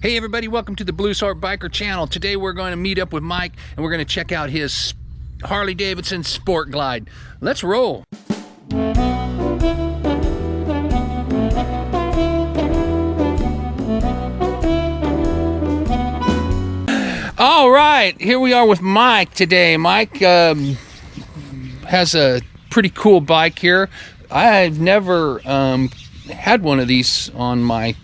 Hey everybody, welcome to the Blue Sort Biker channel. Today we're going to meet up with Mike and we're going to check out his Harley Davidson Sport Glide. Let's roll. All right, here we are with Mike today. Mike has a pretty cool bike here. I've never had one of these on my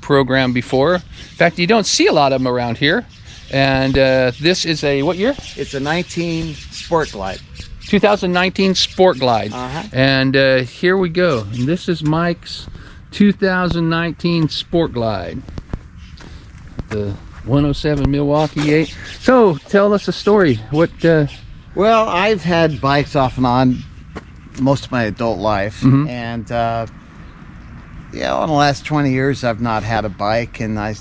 program before. In fact, you don't see a lot of them around here. And this is a, what year? It's a 19 Sport Glide. 2019 Sport Glide. And here we go. And this is Mike's 2019 Sport Glide. The 107 Milwaukee 8. So, tell us a story. What? Well, I've had bikes off and on most of my adult life. And yeah, in the last 20 years I've not had a bike, and I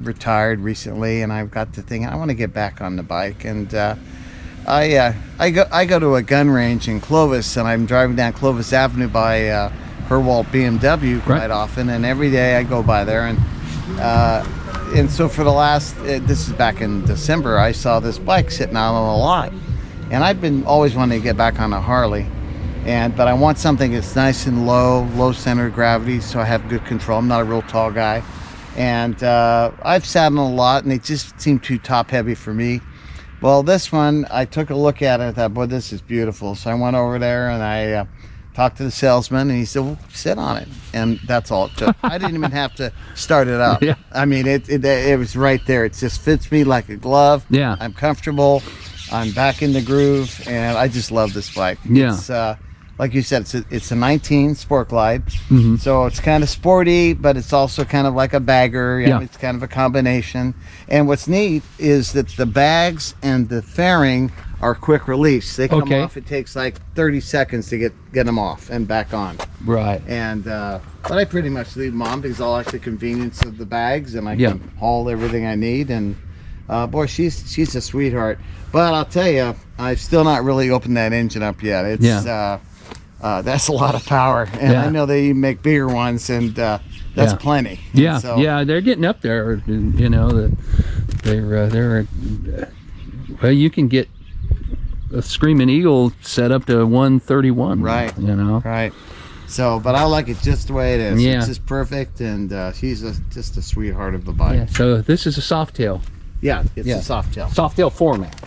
retired recently, and I've got to think I want to get back on the bike. And I go to a gun range in Clovis, and I'm driving down Clovis Avenue by Herwalt BMW quite often, and every day I go by there, and so for the last this is back in December, I saw this bike sitting out on a lot, and I've been always wanting to get back on a Harley. But I want something that's nice and low center of gravity, so I have good control. I'm not a real tall guy. And I've sat on a lot, and they just seem too top heavy for me. Well, this one, I took a look at it and thought, boy, this is beautiful. So I went over there and I talked to the salesman, and he said, well, sit on it. And that's all it took. I didn't even have to start it up. I mean, it was right there. It just fits me like a glove. I'm comfortable. I'm back in the groove, and I just love this bike. It's, like you said, it's a 19 Sport Glide, so it's kind of sporty, but it's also kind of like a bagger. You know, it's kind of a combination. And what's neat is that the bags and the fairing are quick release. They come off. It takes like 30 seconds to get them off and back on. And but I pretty much leave them on because I like the convenience of the bags, and I can haul everything I need. And boy, she's a sweetheart. But I'll tell you, I've still not really opened that engine up yet. It's that's a lot of power, and I know they make bigger ones, and that's plenty. They're getting up there. You know, they're well, you can get a Screaming Eagle set up to 131. You know. So, but I like it just the way it is. It's just perfect, and she's just a sweetheart of a bike. So this is a soft tail. It's a soft tail. Soft tail format.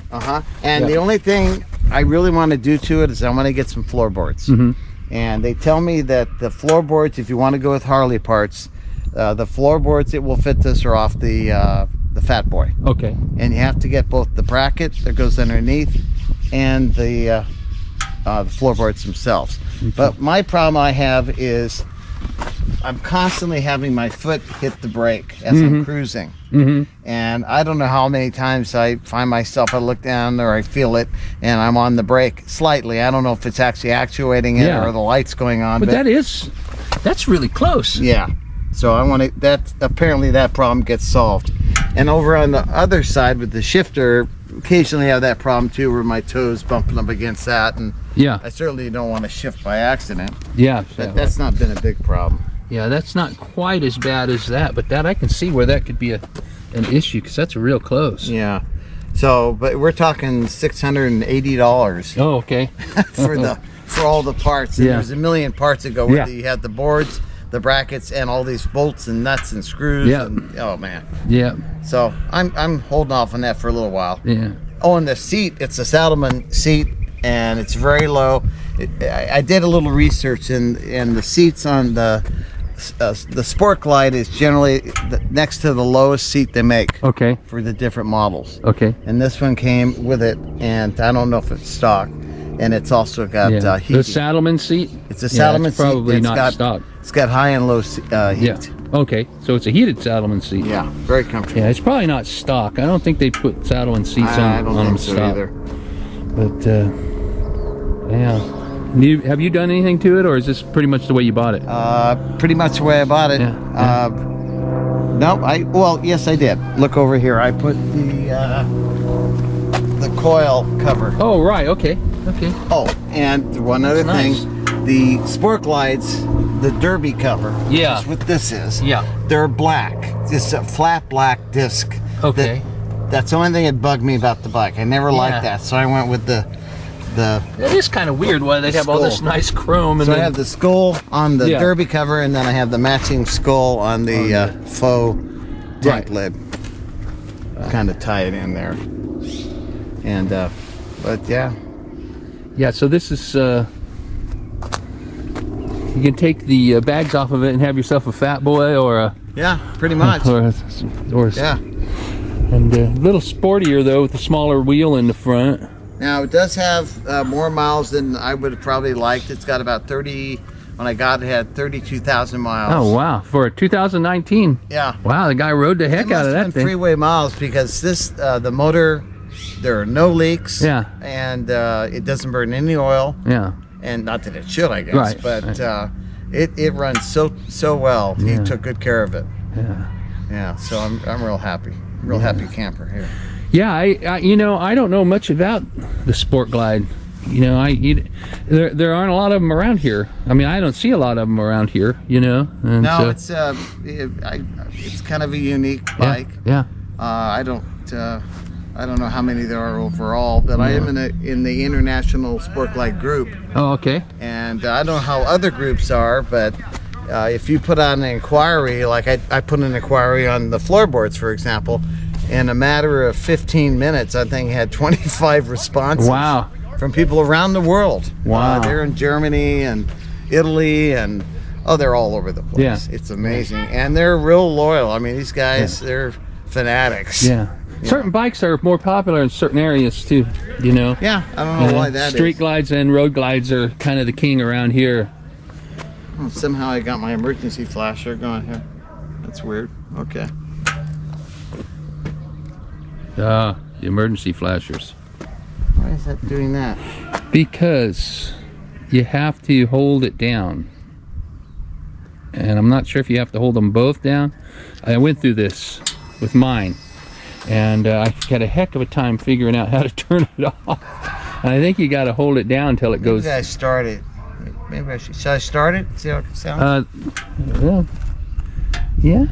And the only thing I really want to do to it is I want to get some floorboards. And they tell me that the floorboards, if you want to go with Harley parts, the floorboards that will fit this are off the Fat Boy. And you have to get both the bracket that goes underneath and the floorboards themselves. But my problem I have is I'm constantly having my foot hit the brake as I'm cruising. And I don't know how many times I find myself, I look down or I feel it and I'm on the brake slightly. I don't know if it's actually actuating it or the lights going on. But that's really close. So I want to, apparently that problem gets solved. And over on the other side with the shifter, occasionally have that problem too, where my toes bumping up against that, and I certainly don't want to shift by accident. But that's not been a big problem. That's not quite as bad as that, but that I can see where that could be an issue, because that's real close. So, but we're talking $680. For all the parts. And there's a million parts that go with it. You have the boards, the brackets, and all these bolts and nuts and screws. And, oh man. So I'm holding off on that for a little while. Oh, and the seat, it's a Saddleman seat, and it's very low. I did a little research, and the seats on the Sport Glide is generally next to the lowest seat they make for the different models. And this one came with it, and I don't know if it's stock, and it's also got heat. The Saddleman seat? It's a Saddleman seat. Probably not stock. It's got high and low heat. So it's a heated Saddleman seat. Very comfortable. It's probably not stock. I don't think they put Saddleman seats on them stock. Either. But have you done anything to it, or is this pretty much the way you bought it? Pretty much the way I bought it. No, well, yes, I did. Look over here. I put the coil cover. Oh, right. Okay. Oh, and one other thing. The Sport Glides, the Derby cover, Yeah. which is what this is. Yeah. They're black. It's a flat black disc. Okay. That's the only thing that bugged me about the bike. I never liked that, so I went with the. It is kind of weird why they have all this nice chrome. And so then I have the skull on the Derby cover, and then I have the matching skull on the faux dent lid. Kind of tie it in there. And but yeah. Yeah. So this is. You can take the bags off of it and have yourself a fat boy or a. Yeah, pretty much. Or yeah. And a little sportier though, with the smaller wheel in the front. Now it does have more miles than I would have probably liked. It's got about 30. When I got it, had 32,000 miles. Oh wow! For a 2019. Yeah. Wow, the guy rode the heck out of that thing. Freeway miles because this the motor, there are no leaks. Yeah. And it doesn't burn any oil. Yeah. And not that it should, I guess. Right. But it runs so well. He took good care of it. Yeah. Yeah. So I'm real happy. Real happy camper here. Yeah, I you know, I don't know much about the Sport Glide. You know, there aren't a lot of them around here. I mean, I don't see a lot of them around here. You know. And no, so, it's kind of a unique bike. Yeah. I don't know how many there are overall, but I am in the International Sport Glide group. Oh, okay. And I don't know how other groups are, but if you put on an inquiry, like I put an inquiry on the floorboards, for example, in a matter of 15 minutes, I think I had 25 responses. Wow. From people around the world. Wow. They're in Germany and Italy and they're all over the place. Yeah. It's amazing. And they're real loyal. I mean, these guys, they're fanatics. Yeah. Certain bikes are more popular in certain areas too, you know. Yeah, I don't know why that is. Street glides and road glides are kind of the king around here. Oh, somehow I got my emergency flasher going here. That's weird. Okay. The emergency flashers. Why is that doing that? Because you have to hold it down. And I'm not sure if you have to hold them both down. I went through this with mine. And I had a heck of a time figuring out how to turn it off. And I think you got to hold it down until it goes. Maybe I start it. Maybe I should. Should I start it? See how it sounds? Yeah.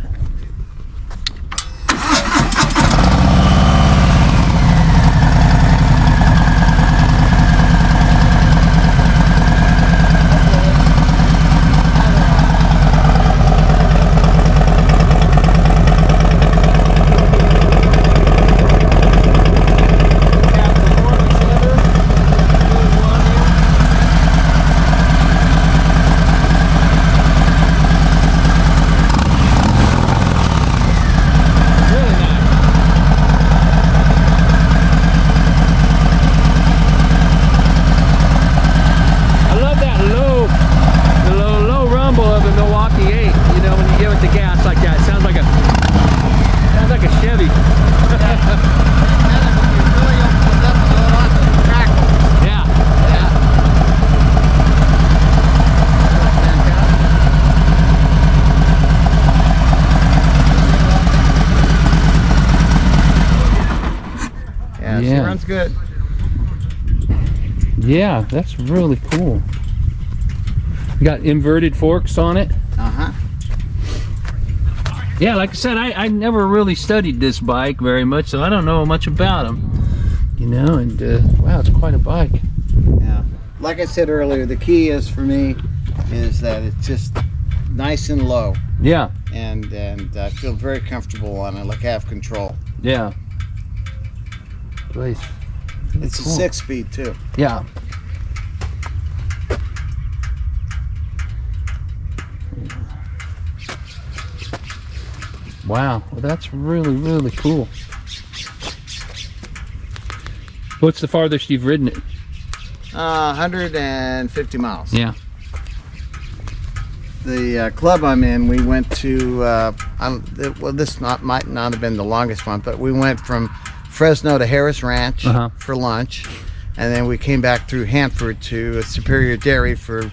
She runs good. Yeah, that's really cool. You got inverted forks on it. Uh-huh. Yeah, like I said, I never really studied this bike very much, so I don't know much about them. You know, and wow, it's quite a bike. Yeah. Like I said earlier, the key is for me is that it's just nice and low. Yeah. And I feel very comfortable on it, like I have control. Yeah. Place. It's cool. a 6-speed too. Yeah. Wow, well, that's really, really cool. What's the farthest you've ridden it? 150 miles. Yeah. The club I'm in, we went to, well, this might not have been the longest one, but we went from Fresno to Harris Ranch for lunch, and then we came back through Hanford to Superior Dairy for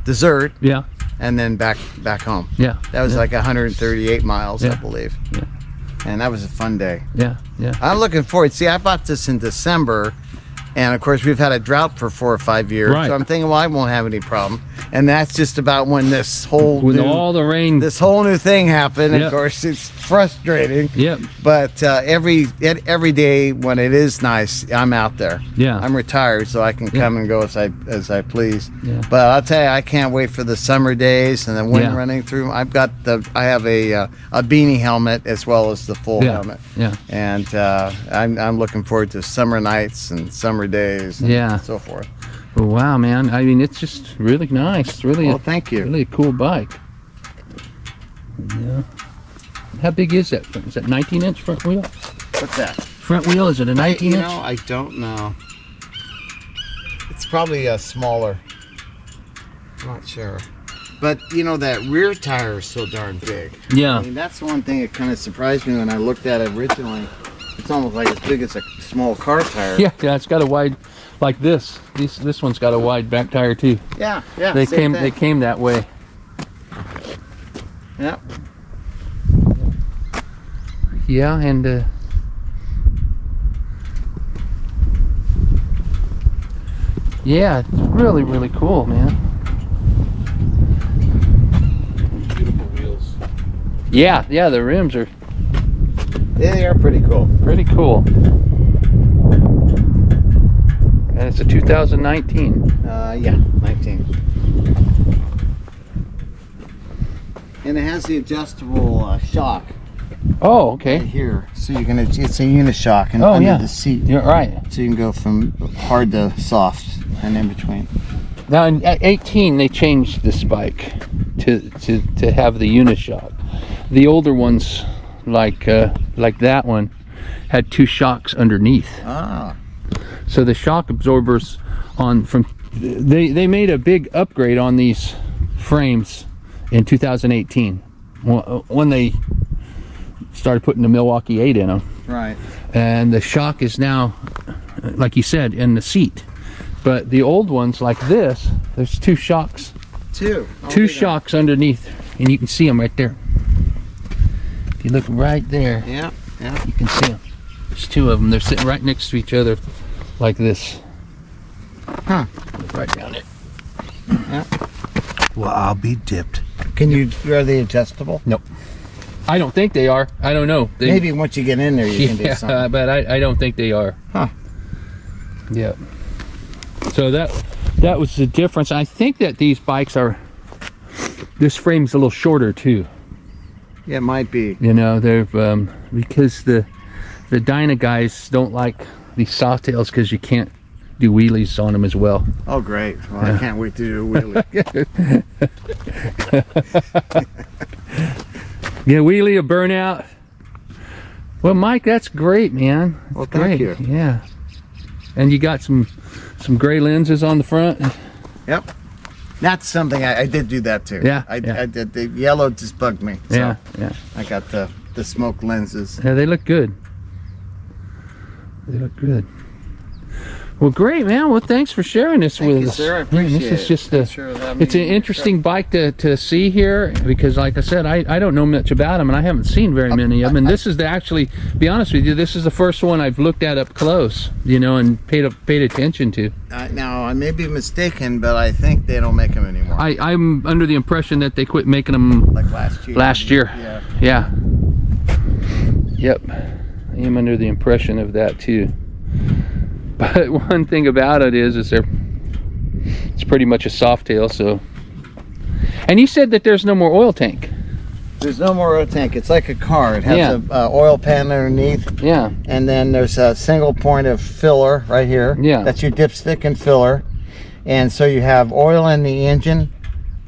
dessert. Yeah. And then back home. Yeah. That was like 138 miles, yeah. I believe. Yeah. And that was a fun day. Yeah, yeah. I'm looking forward. See, I bought this in December, And of course, we've had a drought for 4 or 5 years. Right. So I'm thinking, well, I won't have any problem. And that's just about when this whole all the rain, this whole new thing happened. Yep. Of course, it's frustrating. Yep. But every day when it is nice, I'm out there. Yeah. I'm retired, so I can come and go as I please. Yeah. But I'll tell you, I can't wait for the summer days and the wind running through. I have a beanie helmet as well as the full helmet. Yeah. And I'm looking forward to summer nights and summer days and so forth. Well, wow, man. I mean, it's just really nice. It's really, thank you. Really a cool bike. Yeah. How big is that? Is that 19-inch front wheel? What's that? Front wheel, is it a 19-inch? You know, I don't know. It's probably a smaller. I'm not sure. But, you know, that rear tire is so darn big. Yeah. I mean, that's the one thing that kind of surprised me when I looked at it originally. It's almost like as big as a small car tire. Yeah, it's got a wide, like this. This one's got a wide back tire too. Yeah. They came that way. Yeah. Yeah, and yeah, it's really, really cool, man. Beautiful wheels. Yeah, the rims are They are pretty cool. pretty cool. And it's a 2019. Yeah, 19. And it has the adjustable shock Oh, okay. right here, so you can. It's a unishock and Oh, under yeah. the seat. You're right. So you can go from hard to soft and in between. Now at 18 they changed this bike to have the unishock. The older ones, like that one, had 2 shocks underneath. Ah. So the shock absorbers they made a big upgrade on these frames in 2018 when they started putting the Milwaukee 8 in them. Right. And the shock is now, like you said, in the seat. But the old ones like this, there's 2 shocks. Two Shocks underneath, and you can see them right there. If you look right there, Yeah. you can see them. There's 2 of them. They're sitting right next to each other like this. Huh. Look right down there. Yeah. Well, I'll be dipped. Are they adjustable? Nope. I don't think they are. I don't know. Maybe once you get in there, you can do something. but I don't think they are. Huh. Yeah. So that was the difference. I think that these bikes this frame's a little shorter too. Yeah, it might be. You know, they're because the Dyna guys don't like these softails because you can't do wheelies on them as well. Oh, great. Well, I can't wait to do a wheelie. Yeah, wheelie, a burnout. Well, Mike, that's great, man. That's Well, thank you. Yeah. And you got some gray lenses on the front. Yep. That's something I did do that too. Yeah, I did. The yellow just bugged me. So Yeah. I got the smoke lenses. Yeah, they look good. They look good. Well, great, man. Well, thanks for sharing this with us. Sir. I Man, appreciate this is just it's an interesting Sure. bike to see here because, like I said, I don't know much about them and I haven't seen very many of them. And this is actually, be honest with you, this is the first one I've looked at up close, you know, and paid attention to. Now, I may be mistaken, but I think they don't make them anymore. I'm under the impression that they quit making them Like last year. last year. Yeah. Yep. I am under the impression of that too. But one thing about it is it's pretty much a soft tail. So, and you said that there's no more oil tank. There's no more oil tank. It's like a car. It has a oil pan underneath. Yeah. And then there's a single point of filler right here. Yeah. That's your dipstick and filler. And so you have oil in the engine,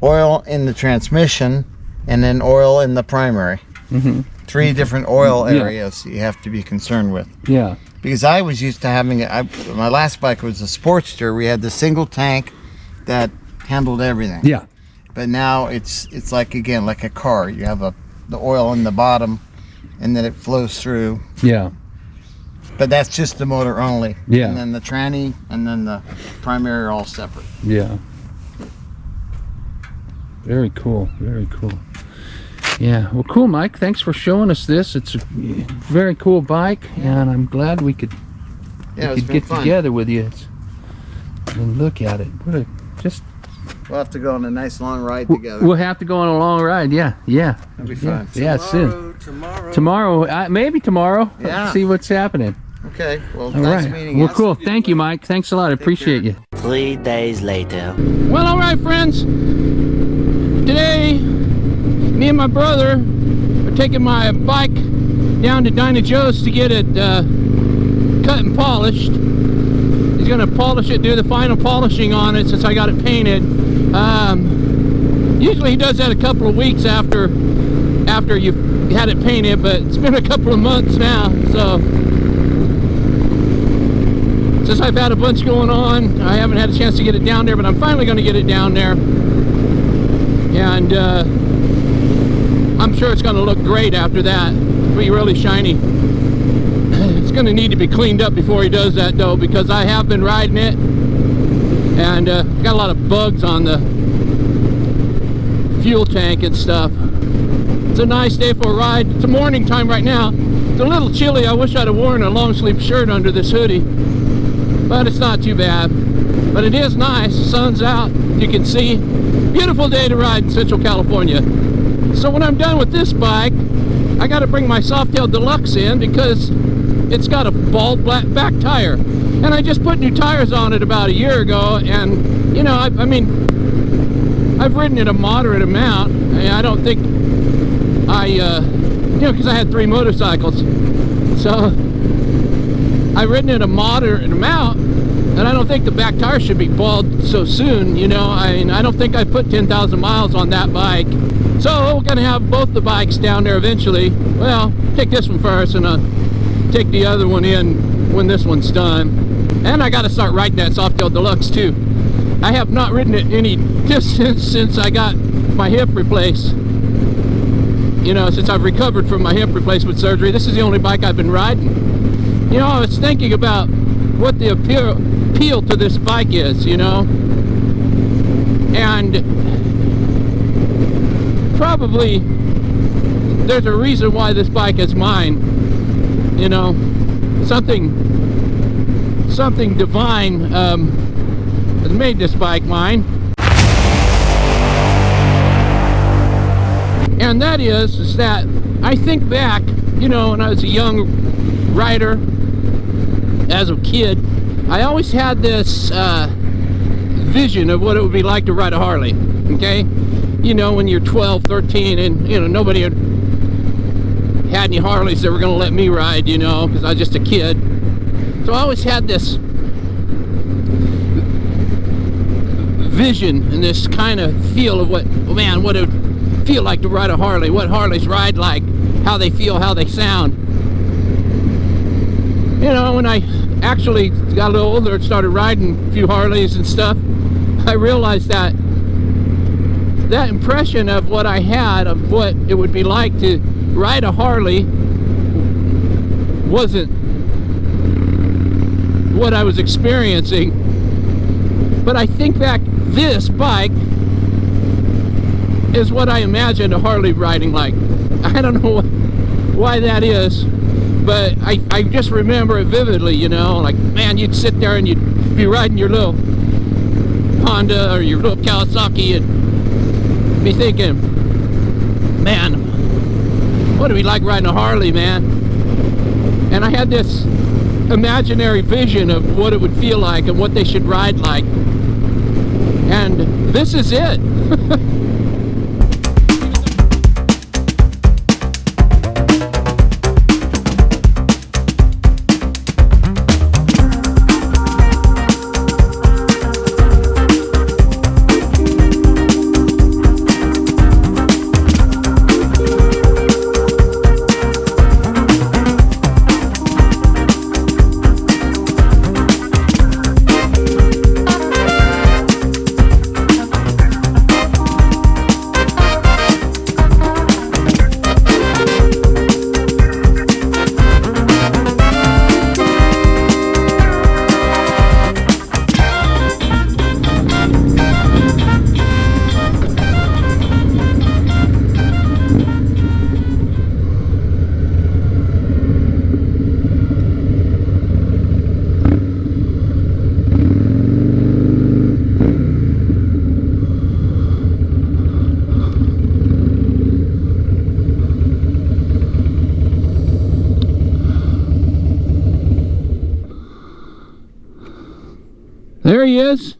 oil in the transmission, and then oil in the primary. Mm-hmm. 3 different oil areas you have to be concerned with. Yeah. Because I was used to having my last bike was a Sportster. We had the single tank that handled everything. Yeah. But now it's like, again, like a car. You have the oil in the bottom, and then it flows through. Yeah. But that's just the motor only. Yeah. And then the tranny and then the primary are all separate. Yeah. Very cool. Very cool. Yeah. Well, cool, Mike. Thanks for showing us this. It's a very cool bike, and I'm glad we could Yeah, we could get together with you and look at it. What a just. We'll have to go on a nice long ride together. We'll have to go on a long ride. Yeah. That'd be fun. Yeah, soon. Tomorrow, maybe tomorrow. Yeah. See what's happening. Okay. Well, All nice right. meeting Well, you. cool. Thank you, Mike. Thanks a lot. I appreciate you. 3 days later. Well, all right, friends. Today, me and my brother are taking my bike down to Dinah Joe's to get it cut and polished. He's gonna polish it, do the final polishing on it since I got it painted. Usually he does that a couple of weeks after you've had it painted, but it's been a couple of months now, so since I've had a bunch going on, I haven't had a chance to get it down there, but I'm finally going to get it down there, and I'm sure it's going to look great after that. It'll be really shiny. It's going to need to be cleaned up before he does that, though, because I have been riding it, and got a lot of bugs on the fuel tank and stuff. It's a nice day for a ride. It's a morning time right now. It's a little chilly. I wish I'd have worn a long sleeve shirt under this hoodie, but it's not too bad. But it is nice. The sun's out, you can see. Beautiful day to ride in Central California. So when I'm done with this bike, I got to bring my Softail Deluxe in because it's got a bald black back tire, and I just put new tires on it about a year ago. And you know, I mean, I've ridden it a moderate amount. I don't think you know, because I had 3 motorcycles, so I've ridden it a moderate amount, and I don't think the back tire should be bald so soon. You know, I mean, I don't think I put 10,000 miles on that bike. So we're gonna have both the bikes down there eventually. Well, take this one first, and take the other one in when this one's done. And I got to start riding that Softail Deluxe too. I have not ridden it any distance since I got my hip replaced. You know, since I've recovered from my hip replacement surgery, this is the only bike I've been riding. You know, I was thinking about what the appeal to this bike is, you know, and probably there's a reason why this bike is mine. You know, something divine has made this bike mine. And that is that I think back, you know, when I was a young rider, as a kid, I always had this vision of what it would be like to ride a Harley, okay? You know, when you're 12, 13, and, you know, nobody had any Harleys that were going to let me ride, you know, because I was just a kid. So I always had this vision and this kind of feel of what, oh man, what it would feel like to ride a Harley, what Harleys ride like, how they feel, how they sound. You know, when I actually got a little older and started riding a few Harleys and stuff, I realized that that impression of what I had of what it would be like to ride a Harley wasn't what I was experiencing. But I think back, this bike is what I imagined a Harley riding like. I don't know why that is, but I just remember it vividly, you know, like, man, you'd sit there and you'd be riding your little Honda or your little Kawasaki and be thinking, man, what do we like riding a Harley, man? And I had this imaginary vision of what it would feel like and what they should ride like. And this is it. There he is.